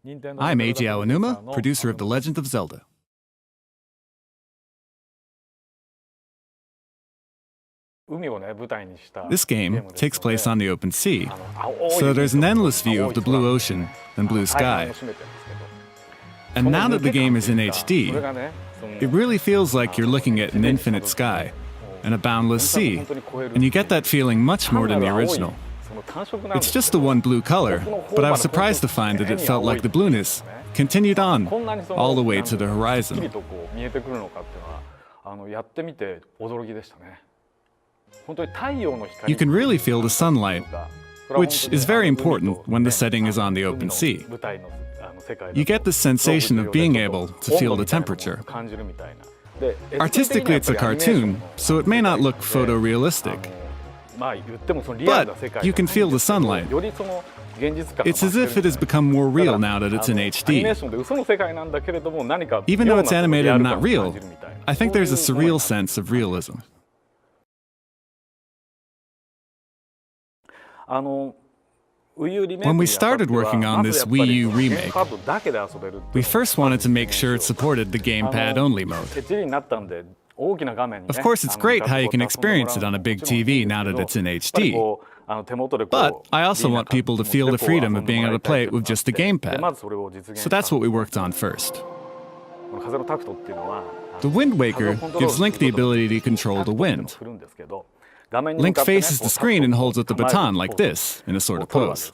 I'm Eiji Aonuma, producer of The Legend of Zelda. This game takes place on the open sea, so there's an endless view of the blue ocean and blue sky. And now that the game is in HD, it really feels like you're looking at an infinite sky and a boundless sea, and you get that feeling much more than the original. It's just the one blue color, but I was surprised to find that it felt like the blueness continued on all the way to the horizon. You can really feel the sunlight, which is very important when the setting is on the open sea. You get the sensation of being able to feel the temperature. Artistically, it's a cartoon, so it may not look photorealistic. But you can feel the sunlight. It's as if it has become more real now that it's in HD. Even though it's animated and not real, I think there's a surreal sense of realism. When we started working on this Wii U remake, we first wanted to make sure it supported the gamepad-only mode. Of course, it's great how you can experience it on a big TV now that it's in HD. But I also want people to feel the freedom of being able to play it with just the gamepad. So that's what we worked on first. The Wind Waker gives Link the ability to control the wind. Link faces the screen and holds up the baton like this, in a sort of pose.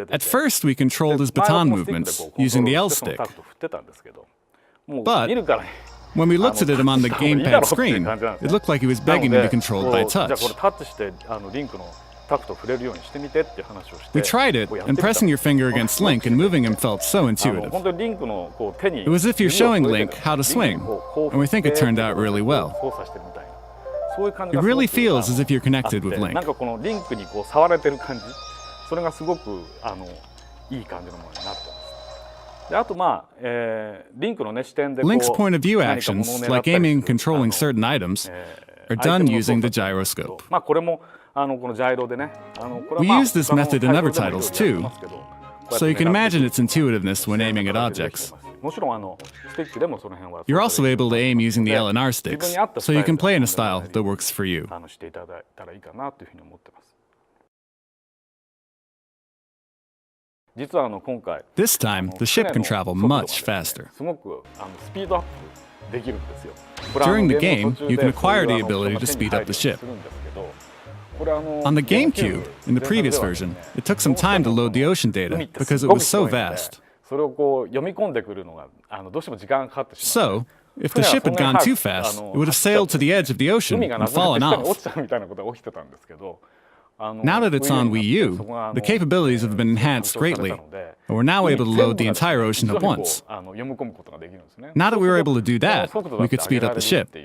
At first, we controlled his baton movements using the L stick. But when we looked at him on the gamepad screen, it looked like he was begging to be controlled by touch. We tried it, and pressing your finger against Link and moving him felt so intuitive. It was as if you're showing Link how to swing, and we think it turned out really well. It really feels as if you're connected with Link. Link's point of view actions, like aiming and controlling certain items, are done using the gyroscope. We use this method in other titles too, so you can imagine its intuitiveness when aiming at objects. You're also able to aim using the L and R sticks, so you can play in a style that works for you. This time, the ship can travel much faster. During the game, you can acquire the ability to speed up the ship. On the GameCube, in the previous version, it took some time to load the ocean data because it was so vast. So, if the ship had gone too fast, it would have sailed to the edge of the ocean and fallen off. Now that it's on Wii U, the capabilities have been enhanced greatly, and we're now able to load the entire ocean at once. Now that we were able to do that, we could speed up the ship.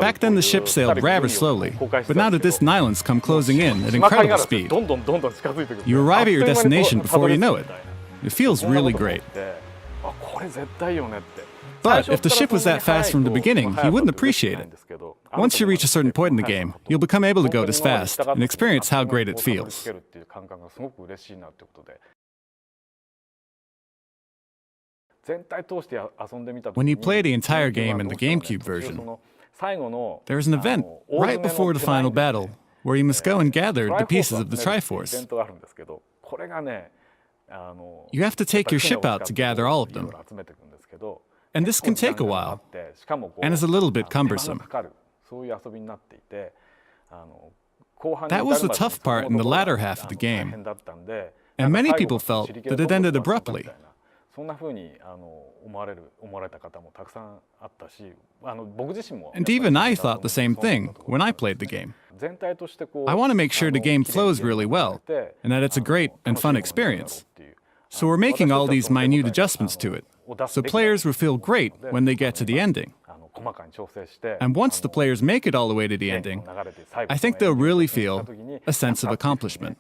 Back then the ship sailed rather slowly, but now that distant islands come closing in at incredible speed, you arrive at your destination before you know it. It feels really great. But if the ship was that fast from the beginning, you wouldn't appreciate it. Once you reach a certain point in the game, you'll become able to go this fast and experience how great it feels. When you play the entire game in the GameCube version, there's an event right before the final battle where you must go and gather the pieces of the Triforce. You have to take your ship out to gather all of them. And this can take a while, and is a little bit cumbersome. That was the tough part in the latter half of the game, and many people felt that it ended abruptly. And even I thought the same thing when I played the game. I want to make sure the game flows really well, and that it's a great and fun experience. So we're making all these minute adjustments to it, so players will feel great when they get to the ending. And once the players make it all the way to the ending, I think they'll really feel a sense of accomplishment.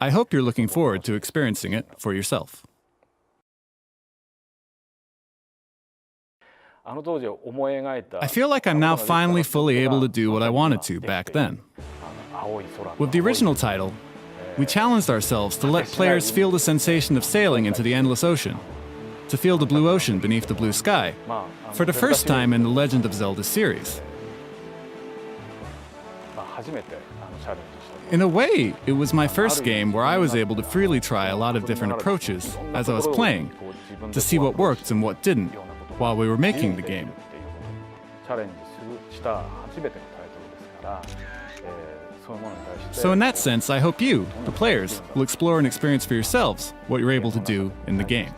I hope you're looking forward to experiencing it for yourself. I feel like I'm now finally fully able to do what I wanted to back then. With the original title, we challenged ourselves to let players feel the sensation of sailing into the endless ocean, to feel the blue ocean beneath the blue sky, for the first time in the Legend of Zelda series. In a way, it was my first game where I was able to freely try a lot of different approaches as I was playing, to see what worked and what didn't, while we were making the game. So in that sense, I hope you, the players, will explore and experience for yourselves what you're able to do in the game.